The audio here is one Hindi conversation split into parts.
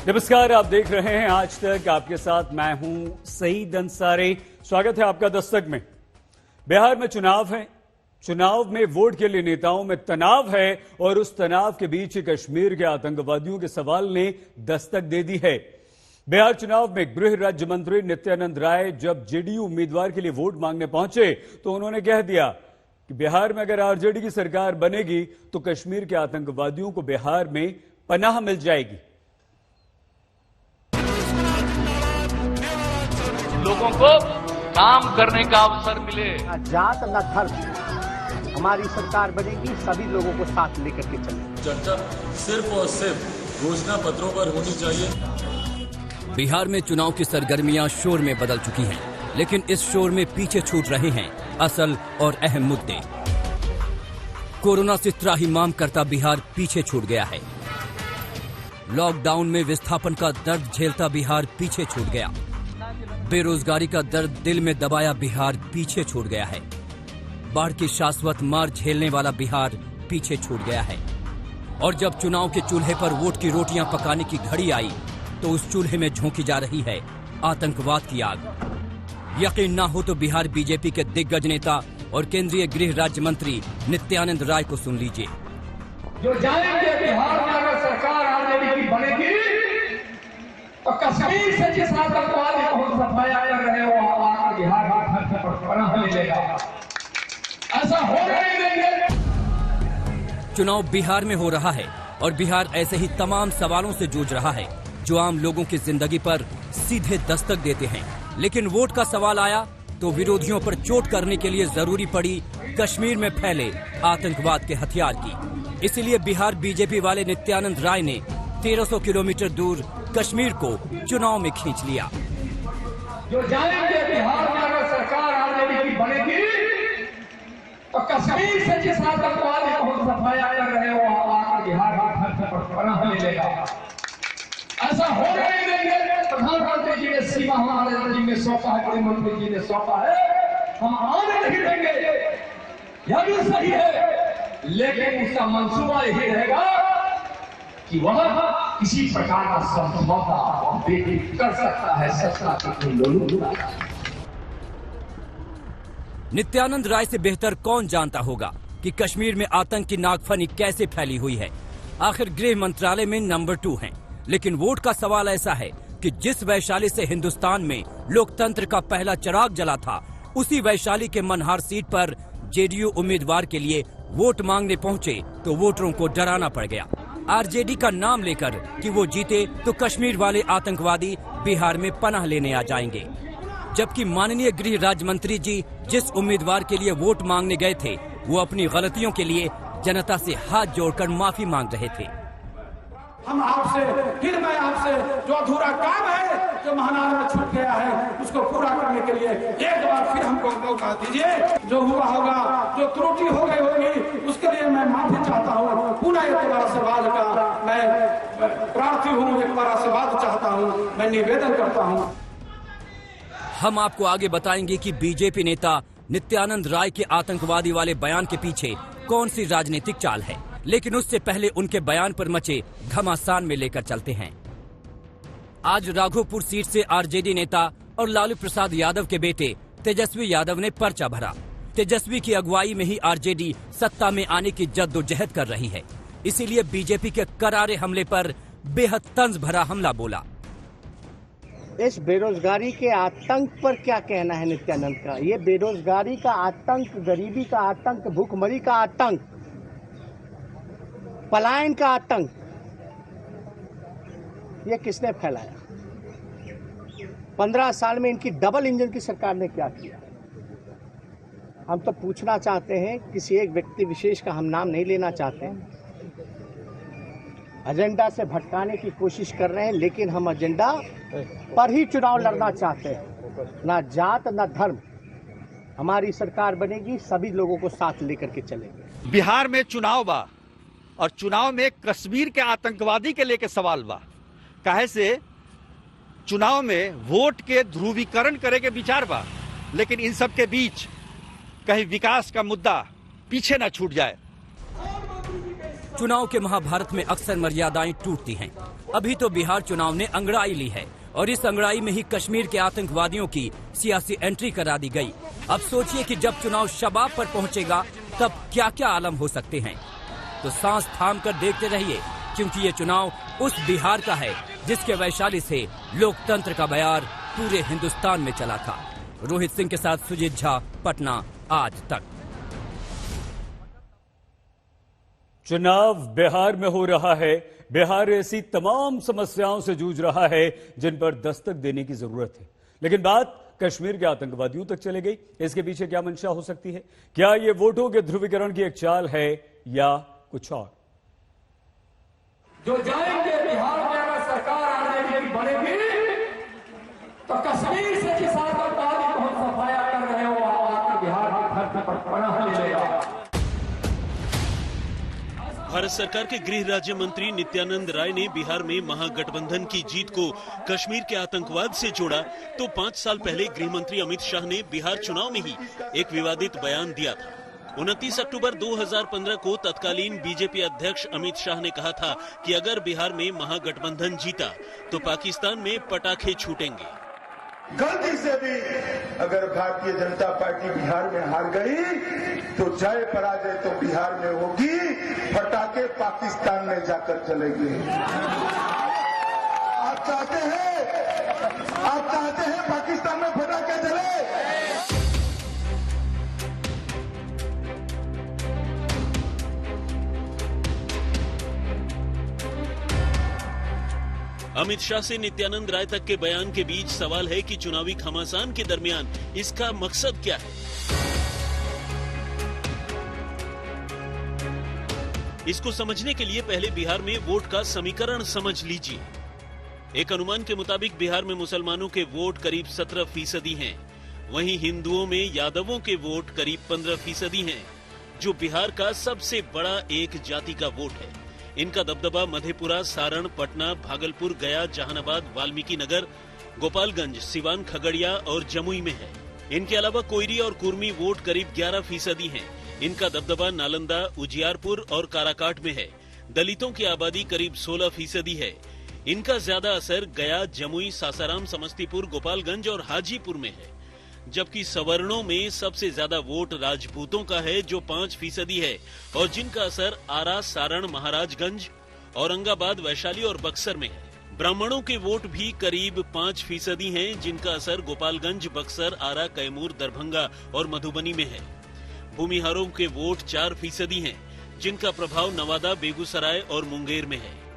नमस्कार, आप देख रहे हैं आज तक। आपके साथ मैं हूं सईद अंसारी। स्वागत है आपका दस्तक में। बिहार में चुनाव है। चुनाव में वोट के लिए नेताओं में तनाव है और उस तनाव के बीच कश्मीर के आतंकवादियों के सवाल ने दस्तक दे दी है। बिहार चुनाव में गृह राज्य मंत्री नित्यानंद राय जब जेडीयू उम्मीदवार के लिए वोट मांगने पहुंचे तो उन्होंने कह दिया कि बिहार में अगर आरजेडी की सरकार बनेगी तो कश्मीर के आतंकवादियों को बिहार में पनाह मिल जाएगी। लोगों को काम करने का अवसर मिले। न जात न धर्म, हमारी सरकार बनेगी, सभी लोगों को साथ लेकर के चले। चर्चा सिर्फ और सिर्फ घोषणा पत्रों पर होनी चाहिए। बिहार में चुनाव की सरगर्मियां शोर में बदल चुकी हैं, लेकिन इस शोर में पीछे छूट रहे हैं असल और अहम मुद्दे। कोरोना से त्राहिमाम करता बिहार पीछे छूट गया है। लॉकडाउन में विस्थापन का दर्द झेलता बिहार पीछे छूट गया। बेरोजगारी का दर्द दिल में दबाया बिहार पीछे छूट गया है। बाढ़ की शाश्वत मार झेलने वाला बिहार पीछे छूट गया है। और जब चुनाव के चूल्हे पर वोट की रोटियां पकाने की घड़ी आई तो उस चूल्हे में झोंकी जा रही है आतंकवाद की आग। यकीन ना हो तो बिहार बीजेपी के दिग्गज नेता और केंद्रीय गृह राज्य मंत्री नित्यानंद राय को सुन लीजिए। जो जानेंगे बिहार में अगर सरकार आरजेडी की बनेगी तो कश्मीर से जिस आतंकवादी को हम सफाया कर रहे हो आकर बिहार का घर पर पनाह मिलेगा। ऐसा हो नहीं देंगे। चुनाव बिहार में हो रहा है और बिहार ऐसे ही तमाम सवालों से जूझ रहा है जो आम लोगों की जिंदगी पर सीधे दस्तक देते हैं। लेकिन वोट का सवाल आया तो विरोधियों पर चोट करने के लिए जरूरी पड़ी कश्मीर में फैले आतंकवाद के हथियार की। इसीलिए बिहार बीजेपी वाले नित्यानंद राय ने 1300 किलोमीटर दूर कश्मीर को चुनाव में खींच लिया। जो जानेंगे बिहार में अगर सरकार आरजेडी की बनेगी तो कश्मीर से जिस आतंकवादी को हम सफाया कर रहे हो आकर बिहार का घर पर पनाह मिलेगा। ऐसा हो नहीं देंगे। प्रधानमंत्री जी ने सीमा हमारे जी ने सौंपा है, गृहमंत्री जी ने सौंपा है, हम आने नहीं देंगे। यह भी सही है, लेकिन उसका मंसूबा यही रहेगा कि वह किसी प्रकार का समझौता कर सकता है सत्ता के लोगों। नित्यानंद राय से बेहतर कौन जानता होगा कि कश्मीर में आतंक की नागफनी कैसे फैली हुई है। आखिर गृह मंत्रालय में नंबर 2 हैं, लेकिन वोट का सवाल ऐसा है कि जिस वैशाली से हिंदुस्तान में लोकतंत्र का पहला चिराग जला था, उसी वैशाली के मनहार सीट पर जेडीयू उम्मीदवार के लिए वोट मांगने पहुंचे तो वोटरों को डराना पड़ गया। आरजेडी का नाम लेकर कि वो जीते तो कश्मीर वाले आतंकवादी बिहार में पनाह लेने आ जाएंगे, जबकि माननीय गृह राज्य मंत्री जी जिस उम्मीदवार के लिए वोट मांगने गए थे वो अपनी गलतियों के लिए जनता से हाथ जोड़कर माफी मांग रहे थे। हम आपसे फिर मैं आपसे जो अधूरा काम है जो महानार में छूट गया है उसको पूरा करने के लिए एक बार फिर हमको मौका दीजिए। जो हुआ होगा, जो त्रुटि हो गई होगी, उसके लिए मैं माफी चाहता हूँ। पुनः एक बार आशीर्वाद का मैं प्रार्थी हूँ, एक बार आशीर्वाद चाहता हूँ, मैं निवेदन करता हूँ। हम आपको आगे बताएंगे कि बीजेपी नेता नित्यानंद राय के आतंकवादी वाले बयान के पीछे कौन सी राजनीतिक चाल है, लेकिन उससे पहले उनके बयान पर मचे घमासान में लेकर चलते हैं। आज राघोपुर सीट से आरजेडी नेता और लालू प्रसाद यादव के बेटे तेजस्वी यादव ने पर्चा भरा। तेजस्वी की अगुवाई में ही आरजेडी सत्ता में आने की जद्दोजहद कर रही है, इसीलिए बीजेपी के करारे हमले पर बेहद तंज भरा हमला बोला। इस बेरोजगारी के आतंक पर क्या कहना है नित्यानंद का? ये बेरोजगारी का आतंक, गरीबी का आतंक, भूखमरी का आतंक, पलायन का आतंक, ये किसने फैलाया? 15 साल में इनकी डबल इंजन की सरकार ने क्या किया? हम तो पूछना चाहते हैं, किसी एक व्यक्ति विशेष का हम नाम नहीं लेना चाहते हैं। एजेंडा से भटकाने की कोशिश कर रहे हैं, लेकिन हम एजेंडा पर ही चुनाव लड़ना चाहते हैं। ना जात ना धर्म, हमारी सरकार बनेगी, सभी लोगों को साथ लेकर के चलेंगे। बिहार में चुनाव बा और चुनाव में कश्मीर के आतंकवादी के लेके सवाल बा। काहे से चुनाव में वोट के ध्रुवीकरण करे के विचार बा, लेकिन इन सब के बीच कहीं विकास का मुद्दा पीछे ना छूट जाए। चुनाव के महाभारत में अक्सर मर्यादाएं टूटती हैं। अभी तो बिहार चुनाव ने अंगड़ाई ली है और इस अंगड़ाई में ही कश्मीर के आतंकवादियों की सियासी एंट्री करा दी गई। अब सोचिए कि जब चुनाव शबाब पर पहुंचेगा तब क्या क्या आलम हो सकते हैं। तो सांस थाम कर देखते रहिए, क्योंकि ये चुनाव उस बिहार का है जिसके वैशाली से लोकतंत्र का बयार पूरे हिंदुस्तान में चला था। रोहित सिंह के साथ सुजीत झा, पटना, आज तक। चुनाव बिहार में हो रहा है। बिहार ऐसी तमाम समस्याओं से जूझ रहा है जिन पर दस्तक देने की जरूरत है। लेकिन बात कश्मीर के आतंकवादियों तक चले गई। इसके पीछे क्या मंशा हो सकती है? क्या ये वोटों के ध्रुवीकरण की एक चाल है या कुछ और? जो जाएंगे बिहार में अगर सरकार आरजेडी की बनेगी तो कश्मीर से जिस आतंकवादी को हम सफाया कर रहे हो आकर बिहार की धरती पर पनाह ले लेगा। भारत सरकार के गृह राज्य मंत्री नित्यानंद राय ने बिहार में महागठबंधन की जीत को कश्मीर के आतंकवाद से जोड़ा, तो 5 साल पहले गृह मंत्री अमित शाह ने बिहार चुनाव में ही एक विवादित बयान दिया था। 29 अक्टूबर 2015 को तत्कालीन बीजेपी अध्यक्ष अमित शाह ने कहा था कि अगर बिहार में महागठबंधन जीता तो पाकिस्तान में पटाखे छूटेंगे। गलती से भी अगर भारतीय जनता पार्टी बिहार में हार गई तो जय पराजय तो बिहार में होगी, पटाखे पाकिस्तान में जाकर चलेंगे। आप चाहते हैं पाकिस्तान में पटाखे चले? अमित शाह से नित्यानंद राय तक के बयान के बीच सवाल है कि चुनावी घमासान के दरमियान इसका मकसद क्या है। इसको समझने के लिए पहले बिहार में वोट का समीकरण समझ लीजिए। एक अनुमान के मुताबिक बिहार में मुसलमानों के वोट करीब 17% हैं, वहीं हिंदुओं में यादवों के वोट करीब 15% हैं, जो बिहार का सबसे बड़ा एक जाति का वोट है। इनका दबदबा मधेपुरा, सारण, पटना, भागलपुर, गया, जहानाबाद, वाल्मीकि नगर, गोपालगंज, सिवान, खगड़िया और जमुई में है। इनके अलावा कोयरी और कुर्मी वोट करीब 11% हैं। इनका दबदबा नालंदा, उजियारपुर और काराकाट में है। दलितों की आबादी करीब 16% है। इनका ज्यादा असर गया, जमुई, सासाराम, समस्तीपुर, गोपालगंज और हाजीपुर में है। जबकि सवर्णों में सबसे ज्यादा वोट राजपूतों का है, जो 5% है, और जिनका असर आरा, सारण, महाराजगंज, औरंगाबाद, वैशाली और बक्सर में है। ब्राह्मणों के वोट भी करीब 5% हैं, जिनका असर गोपालगंज, बक्सर, आरा, कैमूर, दरभंगा और मधुबनी में है। भूमिहारों के वोट 4% हैं, जिनका प्रभाव नवादा, बेगूसराय और मुंगेर में है।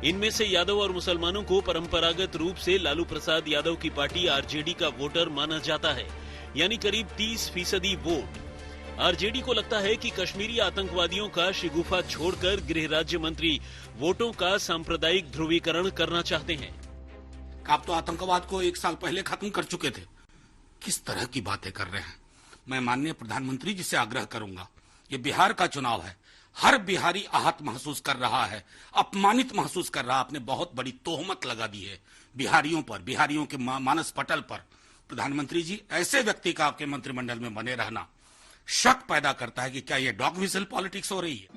इनमें से यादव और मुसलमानों को परंपरागत रूप से लालू प्रसाद यादव की पार्टी आरजेडी का वोटर माना जाता है, यानी करीब 30% वोट। आरजेडी को लगता है कि कश्मीरी आतंकवादियों का शिगुफा छोड़कर गृह राज्य मंत्री वोटों का सांप्रदायिक ध्रुवीकरण करना चाहते हैं। आप तो आतंकवाद को 1 साल पहले खत्म कर चुके थे, किस तरह की बातें कर रहे हैं। मैं माननीय प्रधानमंत्री जी से आग्रह करूंगा, ये बिहार का चुनाव है, हर बिहारी आहत महसूस कर रहा है, अपमानित महसूस कर रहा है। आपने बहुत बड़ी तोहमत लगा दी है बिहारियों पर, बिहारियों के मानस पटल पर। प्रधानमंत्री जी, ऐसे व्यक्ति का आपके मंत्रिमंडल में बने रहना शक पैदा करता है कि क्या ये डॉग व्हिसल पॉलिटिक्स हो रही है।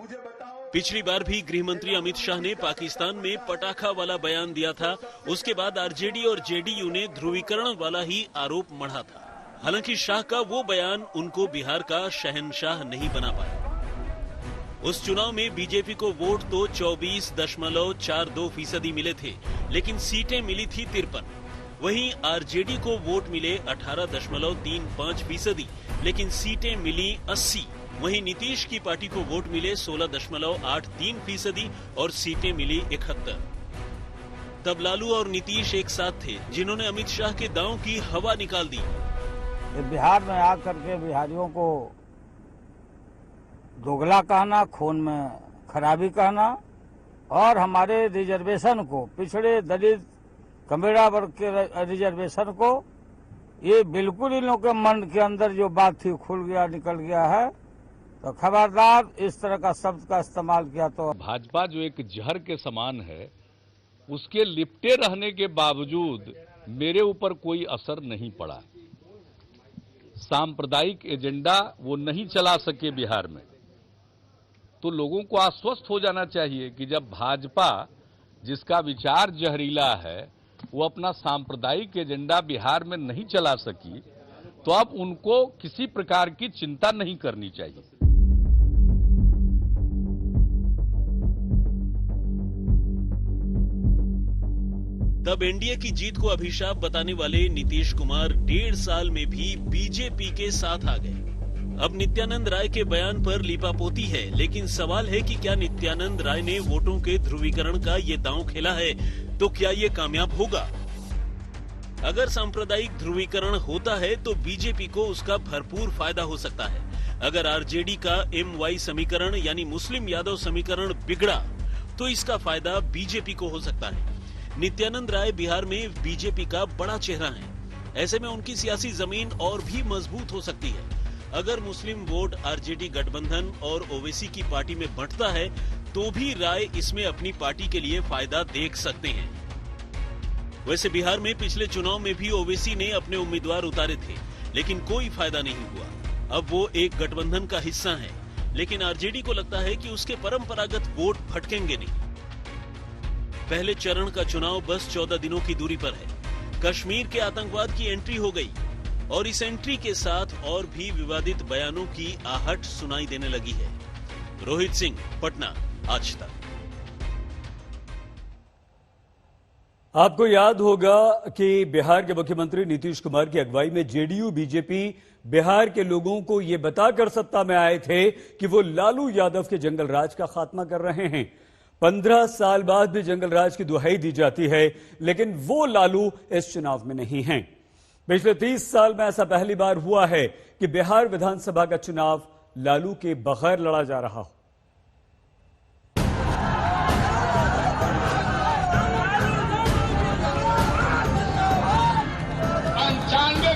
पिछली बार भी गृह मंत्री अमित शाह ने पाकिस्तान में पटाखा वाला बयान दिया था। उसके बाद आरजेडी और जेडीयू ने ध्रुवीकरण वाला ही आरोप मढ़ा था। हालांकि शाह का वो बयान उनको बिहार का शहंशाह नहीं बना पाया। उस चुनाव में बीजेपी को वोट तो 24.42% मिले थे, लेकिन सीटें मिली थी 53। वहीं आरजेडी को वोट मिले 18.35%, लेकिन सीटें मिली 80। वहीं नीतीश की पार्टी को वोट मिले 16.83% और सीटें मिली 71। तब लालू और नीतीश एक साथ थे, जिन्होंने अमित शाह के दांव की हवा निकाल दी। बिहार में आकर के बिहारियों को दोगला कहना, खून में खराबी कहना और हमारे रिजर्वेशन को, पिछड़े दलित कमेड़ा वर्ग के रिजर्वेशन को, ये बिल्कुल इन लोगों के मन के अंदर जो बात थी खुल गया, निकल गया है। तो खबरदार इस तरह का शब्द का इस्तेमाल किया तो। भाजपा जो एक जहर के समान है, उसके लिपटे रहने के बावजूद मेरे ऊपर कोई असर नहीं पड़ा। सांप्रदायिक एजेंडा वो नहीं चला सके बिहार में। तो लोगों को आश्वस्त हो जाना चाहिए कि जब भाजपा, जिसका विचार जहरीला है, वो अपना सांप्रदायिक एजेंडा बिहार में नहीं चला सकी, तो अब उनको किसी प्रकार की चिंता नहीं करनी चाहिए। तब एनडीए की जीत को अभिशाप बताने वाले नीतीश कुमार 1.5 साल में भी बीजेपी के साथ आ गए। अब नित्यानंद राय के बयान पर लीपापोती है, लेकिन सवाल है कि क्या नित्यानंद राय ने वोटों के ध्रुवीकरण का ये दांव खेला है, तो क्या ये कामयाब होगा? अगर सांप्रदायिक ध्रुवीकरण होता है तो बीजेपी को उसका भरपूर फायदा हो सकता है। अगर आरजेडी का MY समीकरण यानी मुस्लिम यादव समीकरण बिगड़ा तो इसका फायदा बीजेपी को हो सकता है। नित्यानंद राय बिहार में बीजेपी का बड़ा चेहरा है, ऐसे में उनकी सियासी जमीन और भी मजबूत हो सकती है। अगर मुस्लिम वोट आरजेडी गठबंधन और ओवैसी की पार्टी में बंटता है तो भी राय इसमें अपनी पार्टी के लिए फायदा देख सकते हैं। वैसे बिहार में पिछले चुनाव में भी ओवैसी ने अपने उम्मीदवार उतारे थे, लेकिन कोई फायदा नहीं हुआ। अब वो एक गठबंधन का हिस्सा है, लेकिन आरजेडी को लगता है कि उसके परंपरागत वोट भटकेंगे नहीं। पहले चरण का चुनाव बस 14 दिनों की दूरी पर है। कश्मीर के आतंकवाद की एंट्री हो गई और इस एंट्री के साथ और भी विवादित बयानों की आहट सुनाई देने लगी है। रोहित सिंह, पटना, आज तक। आपको याद होगा कि बिहार के मुख्यमंत्री नीतीश कुमार की अगुवाई में जेडीयू बीजेपी बिहार के लोगों को यह बताकर सत्ता में आए थे कि वो लालू यादव के जंगल राज का खात्मा कर रहे हैं। 15 साल बाद भी जंगल राज की दुहाई दी जाती है, लेकिन वो लालू इस चुनाव में नहीं हैं। पिछले 30 साल में ऐसा पहली बार हुआ है कि बिहार विधानसभा का चुनाव लालू के बगैर लड़ा जा रहा हो।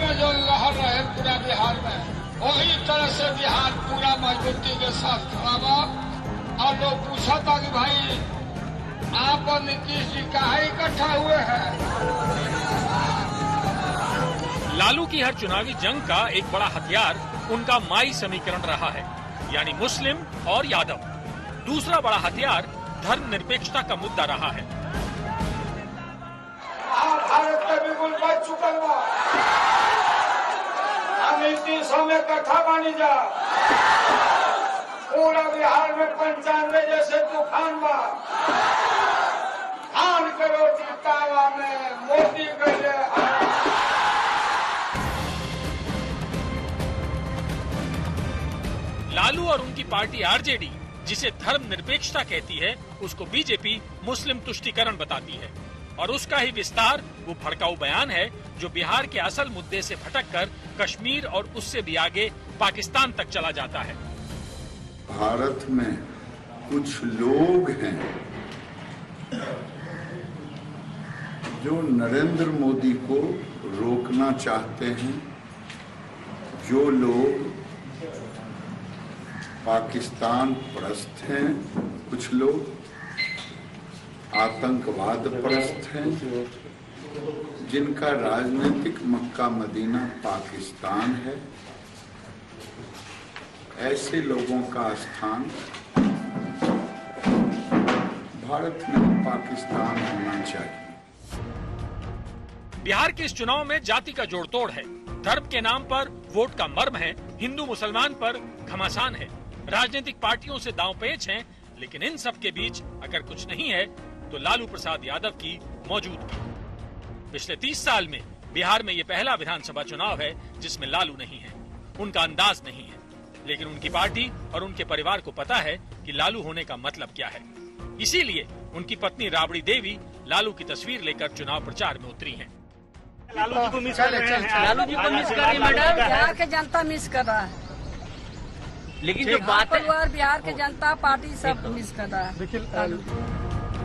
में जो लहर रहे पूरा बिहार में, वही तरह से बिहार पूरा मजबूती के साथ खड़ा हुआ। और लोग पूछा था कि भाई आप और नीतीश जी काहे इकट्ठा हुए हैं। लालू की हर चुनावी जंग का एक बड़ा हथियार उनका माई समीकरण रहा है, यानी मुस्लिम और यादव। दूसरा बड़ा हथियार धर्मनिरपेक्षता का मुद्दा रहा है। भारत का बिल्कुल बच चुकल बा, हम 300 में इकट्ठा बनी जा। पूरा बिहार में 95 जैसे तूफान बा। धान करो चितावा में मोदी गए। लालू और उनकी पार्टी आरजेडी जिसे धर्मनिरपेक्षता कहती है, उसको बीजेपी मुस्लिम तुष्टीकरण बताती है। और उसका ही विस्तार वो भड़काऊ बयान है जो बिहार के असल मुद्दे से भटककर कश्मीर और उससे भी आगे पाकिस्तान तक चला जाता है। भारत में कुछ लोग हैं जो नरेंद्र मोदी को रोकना चाहते हैं, जो लोग पाकिस्तान परस्त हैं, कुछ लोग आतंकवाद परस्त हैं, जिनका राजनीतिक मक्का मदीना पाकिस्तान है। ऐसे लोगों का स्थान भारत में पाकिस्तान होना चाहिए। बिहार के इस चुनाव में जाति का जोड़ तोड़ है, धर्म के नाम पर वोट का मर्म है, हिंदू मुसलमान पर घमासान है, राजनीतिक पार्टियों से दांवपेच हैं, लेकिन इन सब के बीच अगर कुछ नहीं है तो लालू प्रसाद यादव की मौजूदगी। पिछले 30 साल में बिहार में ये पहला विधानसभा चुनाव है जिसमें लालू नहीं है, उनका अंदाज नहीं है, लेकिन उनकी पार्टी और उनके परिवार को पता है कि लालू होने का मतलब क्या है। इसीलिए उनकी पत्नी राबड़ी देवी लालू की तस्वीर लेकर चुनाव प्रचार में उतरी हैं। लालू जी को मिस कर रहे हैं। लालू जी को मिस कर रही है मैडम। बिहार के जनता मिस कर रहा है, लेकिन जो बात है बिहार के जनता पार्टी सब मिस कर रहा है।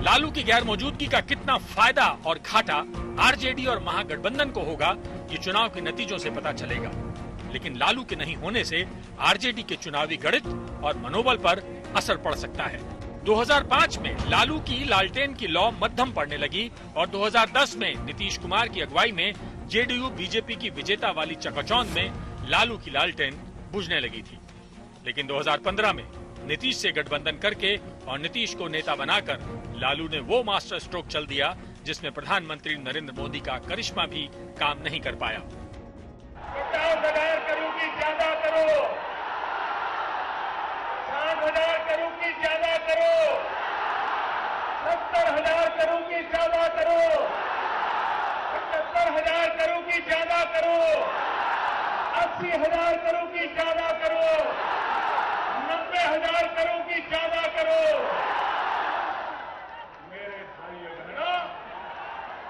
लालू की गैर मौजूदगी का कितना फायदा और घाटा आरजेडी और महागठबंधन को होगा, ये चुनाव के नतीजों से पता चलेगा। लेकिन लालू के नहीं होने से आरजेडी के चुनावी गणित और मनोबल पर असर पड़ सकता है। 2005 में लालू की लालटेन की लौ मध्यम पड़ने लगी और 2010 में नीतीश कुमार की अगुवाई में जेडीयू बीजेपी की विजेता वाली चकाचौंध में लालू की लालटेन बुझने लगी थी। लेकिन 2015 में नीतीश से गठबंधन करके और नीतीश को नेता बनाकर लालू ने वो मास्टर स्ट्रोक चल दिया जिसमें प्रधानमंत्री नरेंद्र मोदी का करिश्मा भी काम नहीं कर पाया। 50,000 करोड़ की ज्यादा करो, 60,000 करोड़ की ज्यादा करो, 70,000 करोड़ की ज्यादा करो, 75,000 करोड़ की ज्यादा करो, 80,000 करोड़ की ज्यादा करो, 90,000 करोड़ की ज्यादा करो। मेरे भाइयों बहनों,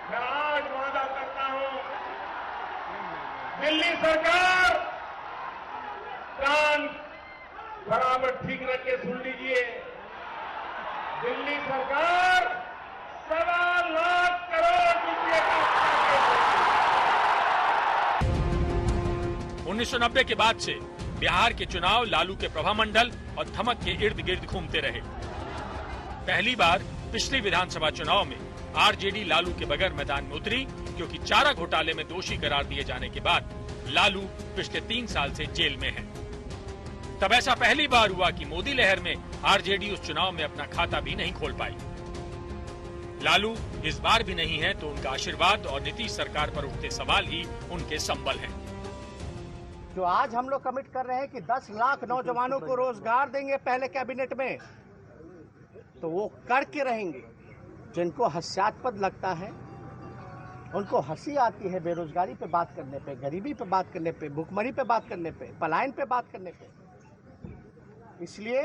मैं आज वादा करता हूं, दिल्ली सरकार कान बराबर ठीक रख के सुन लीजिए, दिल्ली सरकार 1.25 लाख करोड़ रुपए का 1990 के बाद से बिहार के चुनाव लालू के प्रभामंडल और धमक के इर्द गिर्द घूमते रहे। पहली बार पिछले विधानसभा चुनाव में आरजेडी लालू के बगैर मैदान में उतरी, क्योंकि चारा घोटाले में दोषी करार दिए जाने के बाद लालू पिछले 3 साल से जेल में है। तब ऐसा पहली बार हुआ कि मोदी लहर में आरजेडी उस चुनाव में अपना खाता भी नहीं खोल पाई। लालू इस बार भी नहीं है तो उनका आशीर्वाद और नीतीश सरकार पर उठते सवाल ही उनके संबल हैं। जो आज हम लोग कमिट कर रहे हैं कि 10 लाख नौजवानों को रोजगार देंगे पहले कैबिनेट में, तो वो करके रहेंगे। जिनको हास्यास्पद लगता है, उनको हंसी आती है बेरोजगारी पे बात करने पे, गरीबी पे बात करने पे, भुखमरी पे बात करने पे, पलायन पे बात करने पे, इसलिए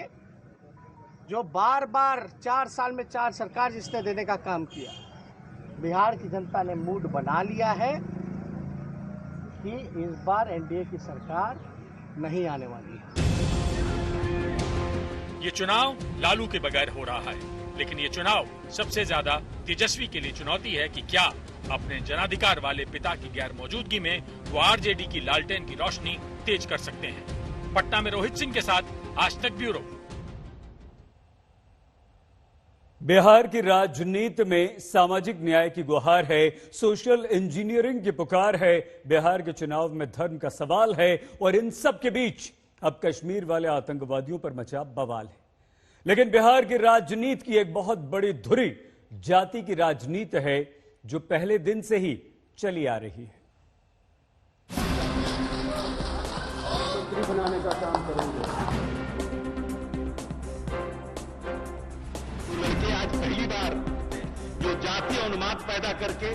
जो बार बार 4 साल में 4 सरकार जिसने देने का काम किया, बिहार की जनता ने मूड बना लिया है कि इस बार एनडीए की सरकार नहीं आने वाली है। ये चुनाव लालू के बगैर हो रहा है, लेकिन ये चुनाव सबसे ज्यादा तेजस्वी के लिए चुनौती है कि क्या अपने जनाधिकार वाले पिता की गैर मौजूदगी में वो आरजेडी की लालटेन की रोशनी तेज कर सकते हैं। पटना में रोहित सिंह के साथ आज तक ब्यूरो। बिहार की राजनीति में सामाजिक न्याय की गुहार है, सोशल इंजीनियरिंग की पुकार है, बिहार के चुनाव में धर्म का सवाल है और इन सब के बीच अब कश्मीर वाले आतंकवादियों पर मचा बवाल है। लेकिन बिहार की राजनीति की एक बहुत बड़ी धुरी जाति की राजनीति है, जो पहले दिन से ही चली आ रही है। बनाने का काम करेंगे। तो लड़के आज पहली बार जो जातीय उन्माद पैदा करके,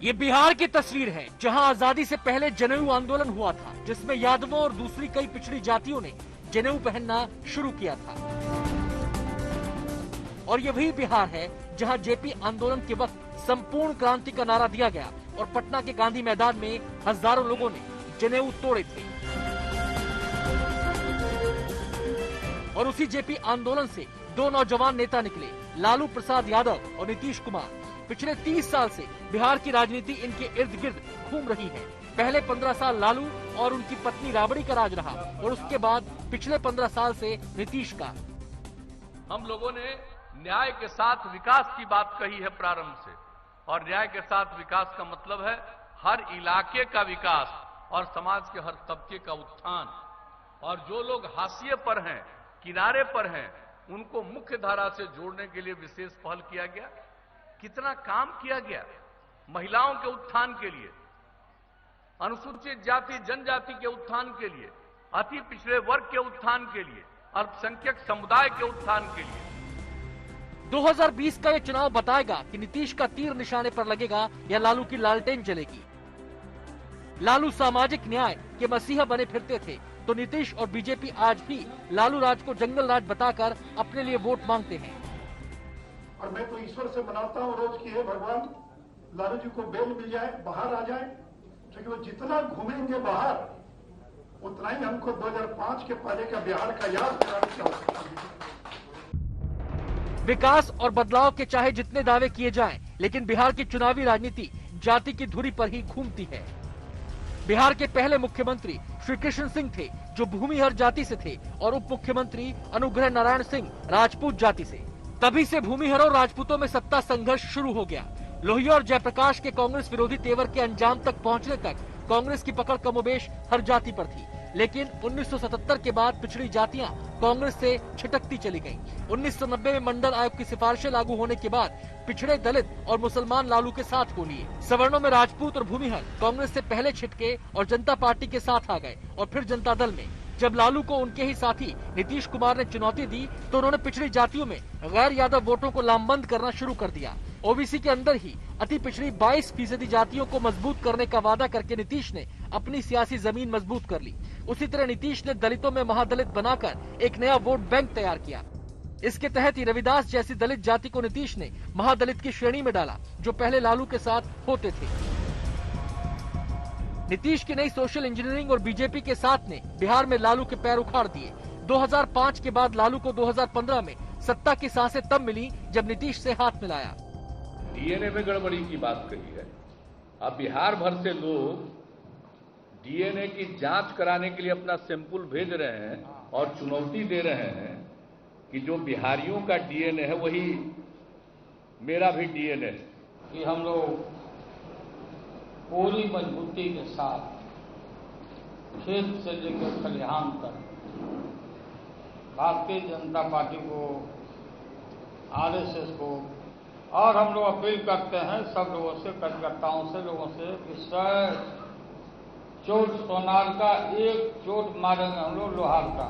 ये बिहार की तस्वीर है जहां आजादी से पहले जनेऊ आंदोलन हुआ था, जिसमें यादवों और दूसरी कई पिछड़ी जातियों ने जनेऊ पहनना शुरू किया था। और ये वही बिहार है जहां जेपी आंदोलन के वक्त संपूर्ण क्रांति का नारा दिया गया और पटना के गांधी मैदान में हजारों लोगों ने जनेऊ तोड़े थे। और उसी जेपी आंदोलन से 2 नौजवान नेता निकले, लालू प्रसाद यादव और नीतीश कुमार। पिछले 30 साल से बिहार की राजनीति इनके इर्द गिर्द घूम रही है। पहले 15 साल लालू और उनकी पत्नी राबड़ी का राज रहा और उसके बाद पिछले 15 साल से नीतीश का। हम लोगों ने न्याय के साथ विकास की बात कही है प्रारंभ से, और न्याय के साथ विकास का मतलब है हर इलाके का विकास और समाज के हर तबके का उत्थान। और जो लोग हाशिए पर हैं, किनारे पर हैं, उनको मुख्य धारा से जोड़ने के लिए विशेष पहल किया गया। कितना काम किया गया महिलाओं के उत्थान के लिए, अनुसूचित जाति जनजाति के उत्थान के लिए, अति पिछड़े वर्ग के उत्थान के लिए, अल्पसंख्यक समुदाय के उत्थान के लिए। 2020 का ये चुनाव बताएगा कि नीतीश का तीर निशाने पर लगेगा या लालू की लालटेन जलेगी। लालू सामाजिक न्याय के मसीहा बने फिरते थे, तो नीतीश और बीजेपी आज भी लालू राज को जंगल राज बताकर अपने लिए वोट मांगते हैं। और मैं तो ईश्वर से मनाता हूँ रोज की, है भगवान लालू जी को बेल मिल जाए, बाहर आ जाए, क्योंकि वो जितना घूमेंगे बाहर उतना ही हमको 2005 के पहले का बिहार का याद कराने की आवश्यकता है। विकास और बदलाव के चाहे जितने दावे किए जाएं, लेकिन बिहार की चुनावी राजनीति जाति की धुरी पर ही घूमती है। बिहार के पहले मुख्यमंत्री श्री कृष्ण सिंह थे, जो भूमिहर जाति से थे, और उप मुख्यमंत्री अनुग्रह नारायण सिंह राजपूत जाति से। तभी से भूमिहरों राजपूतों में सत्ता संघर्ष शुरू हो गया। लोहिया और जयप्रकाश के कांग्रेस विरोधी तेवर के अंजाम तक पहुंचने तक कांग्रेस की पकड़ कमोबेश हर जाति पर थी। लेकिन 1977 के बाद पिछड़ी जातियां कांग्रेस से छिटकती चली गई। 1990 में मंडल आयोग की सिफारिशें लागू होने के बाद पिछड़े दलित और मुसलमान लालू के साथ हो लिए। सवर्णों में राजपूत और भूमिहर कांग्रेस से पहले छिटके और जनता पार्टी के साथ आ गए और फिर जनता दल में। जब लालू को उनके ही साथी नीतीश कुमार ने चुनौती दी तो उन्होंने पिछड़ी जातियों में गैर यादव वोटों को लामबंद करना शुरू कर दिया। ओबीसी के अंदर ही अति पिछड़ी 22% जातियों को मजबूत करने का वादा करके नीतीश ने अपनी सियासी जमीन मजबूत कर ली। उसी तरह नीतीश ने दलितों में महादलित बनाकर एक नया वोट बैंक तैयार किया। इसके तहत ही रविदास जैसी दलित जाति को नीतीश ने महादलित की श्रेणी में डाला, जो पहले लालू के साथ होते थे। नीतीश की नई सोशल इंजीनियरिंग और बीजेपी के साथ ने बिहार में लालू के पैर उखाड़ दिए। 2005 के बाद लालू को 2015 में सत्ता की सांसें तब मिली जब नीतीश से हाथ मिलाया। डीएनए में गड़बड़ी की बात कही है। अब बिहार भर से लोग डीएनए की जांच कराने के लिए अपना सैंपल भेज रहे हैं और चुनौती दे रहे हैं कि जो बिहारियों का डीएनए है वही मेरा भी डीएनए है। कि हम लोग पूरी मजबूती के साथ खेत से लेकर खलिहान तक भारतीय जनता पार्टी को, आरएसएस को, और हम लोग अपील करते हैं सब लोगों से, कार्यकर्ताओं से, लोगों से कि सर चोट सोनार का एक चोट मारेंगे हम लोग लोहार का।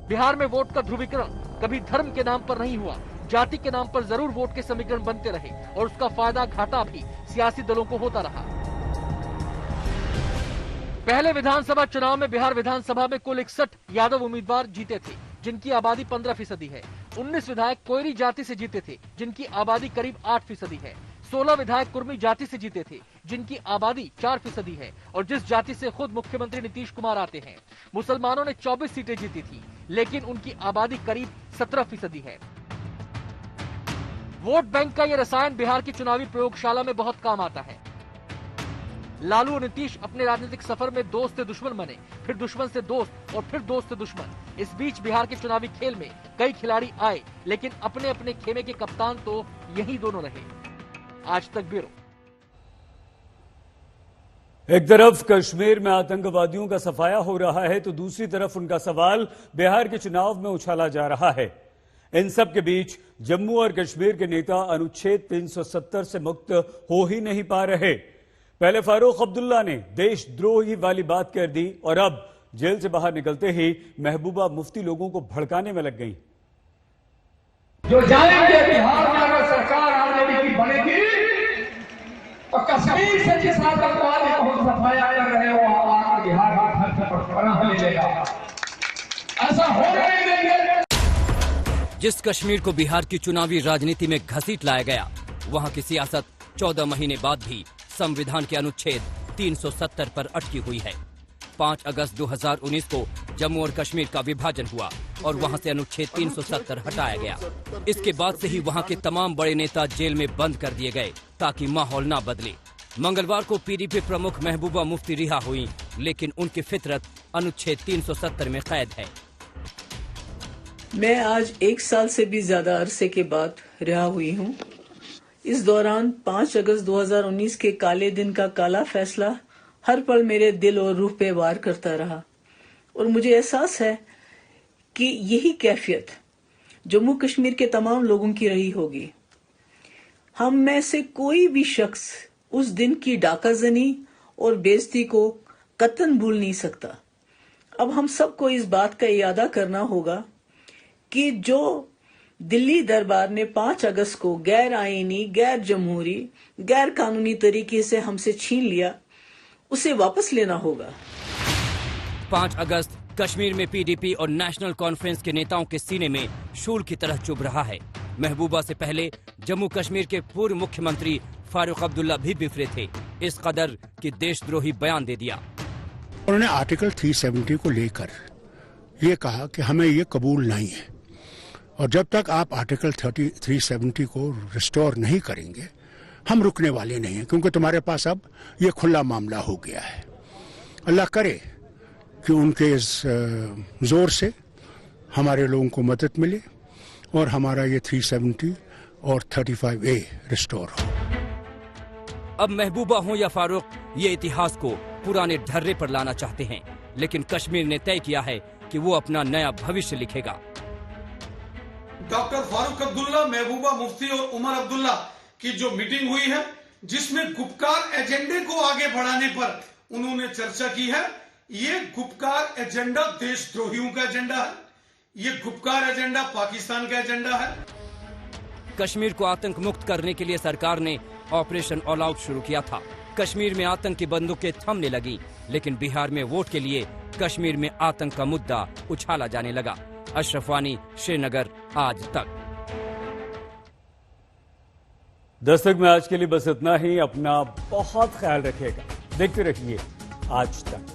बिहार में वोट का ध्रुवीकरण कभी धर्म के नाम पर नहीं हुआ। जाति के नाम पर जरूर वोट के समीकरण बनते रहे और उसका फायदा घाटा भी सियासी दलों को होता रहा। पहले विधानसभा चुनाव में बिहार विधानसभा में कुल 61 यादव उम्मीदवार जीते थे, जिनकी आबादी 15% है। 19 विधायक कोयरी जाति से जीते थे, जिनकी आबादी करीब 8% है। 16 विधायक कुर्मी जाति से जीते थे, जिनकी आबादी 4% है और जिस जाति से खुद मुख्यमंत्री नीतीश कुमार आते हैं। मुसलमानों ने 24 सीटें जीती थी, लेकिन उनकी आबादी करीब 17% है। वोट बैंक का यह रसायन बिहार की चुनावी प्रयोगशाला में बहुत काम आता है। लालू और नीतीश अपने राजनीतिक सफर में दोस्त से दुश्मन बने, फिर दुश्मन से दोस्त और फिर दोस्त से दुश्मन। इस बीच बिहार के चुनावी खेल में कई खिलाड़ी आए, लेकिन अपने अपने खेमे के कप्तान तो यही दोनों रहे। आज तक ब्यूरो। एक तरफ कश्मीर में आतंकवादियों का सफाया हो रहा है तो दूसरी तरफ उनका सवाल बिहार के चुनाव में उछाला जा रहा है। इन सब के बीच जम्मू और कश्मीर के नेता अनुच्छेद 370 से मुक्त हो ही नहीं पा रहे। पहले फारूक अब्दुल्ला ने देशद्रोही वाली बात कर दी और अब जेल से बाहर निकलते ही महबूबा मुफ्ती लोगों को भड़काने में लग गई। जो जाएंगे बिहार में अगर सरकार आरजेडी की बनेगी तो कश्मीर से जिस आतंकवादी को हम सफाया कर रहे हो आकर बिहार में पनाह ले लेगा। ऐसा हो नहीं देंगे। जिस कश्मीर को बिहार की चुनावी राजनीति में घसीट लाया गया, वहां की सियासत 14 महीने बाद भी संविधान के अनुच्छेद 370 पर अटकी हुई है। 5 अगस्त 2019 को जम्मू और कश्मीर का विभाजन हुआ और वहां से अनुच्छेद 370 हटाया गया। इसके बाद से ही वहां के तमाम बड़े नेता जेल में बंद कर दिए गए ताकि माहौल ना बदले। मंगलवार को पीडीपी प्रमुख महबूबा मुफ्ती रिहा हुई, लेकिन उनकी फितरत अनुच्छेद 370 में कैद है। मैं आज 1 साल से भी ज्यादा अरसे के बाद रिहा हुई हूँ। इस दौरान 5 अगस्त 2019 के काले दिन का काला फैसला हर पल मेरे दिल और रूह पे वार करता रहा और मुझे एहसास है कि यही कैफियत जम्मू कश्मीर के तमाम लोगों की रही होगी। हम में से कोई भी शख्स उस दिन की डाकाजनी और बेइज्जती को कतन भूल नहीं सकता। अब हम सबको इस बात का इरादा करना होगा कि जो दिल्ली दरबार ने 5 अगस्त को गैर आईनी, गैर जमहूरी, गैर कानूनी तरीके से हमसे छीन लिया, उसे वापस लेना होगा। 5 अगस्त कश्मीर में पीडीपी और नेशनल कॉन्फ्रेंस के नेताओं के सीने में शूल की तरह चुभ रहा है। महबूबा से पहले जम्मू कश्मीर के पूर्व मुख्यमंत्री फारूक अब्दुल्ला भी बिफरे थे, इस कदर कि देशद्रोही बयान दे दिया। उन्होंने आर्टिकल 370 को लेकर ये कहा कि हमें ये कबूल नहीं है और जब तक आप आर्टिकल 370 को रिस्टोर नहीं करेंगे हम रुकने वाले नहीं हैं, क्योंकि तुम्हारे पास अब ये खुला मामला हो गया है। अल्लाह करे कि उनके इस जोर से हमारे लोगों को मदद मिले और हमारा ये 370 और 35A रिस्टोर हो। अब महबूबा हो या फारूक, ये इतिहास को पुराने ढर्रे पर लाना चाहते हैं, लेकिन कश्मीर ने तय किया है कि वो अपना नया भविष्य लिखेगा। डॉक्टर फारूक अब्दुल्ला, महबूबा मुफ्ती और उमर अब्दुल्ला की जो मीटिंग हुई है, जिसमें गुपकार एजेंडे को आगे बढ़ाने पर उन्होंने चर्चा की है। ये गुपकार एजेंडा देशद्रोहियों का एजेंडा है, ये गुपकार एजेंडा पाकिस्तान का एजेंडा है। कश्मीर को आतंक मुक्त करने के लिए सरकार ने ऑपरेशन ऑल आउट शुरू किया था। कश्मीर में आतंक की बंदूकें थमने लगी, लेकिन बिहार में वोट के लिए कश्मीर में आतंक का मुद्दा उछाला जाने लगा। अशरफ वानी, श्रीनगर, आज तक। दस्तक में आज के लिए बस इतना ही। अपना बहुत ख्याल रखिएगा। देखते रहिए आज तक।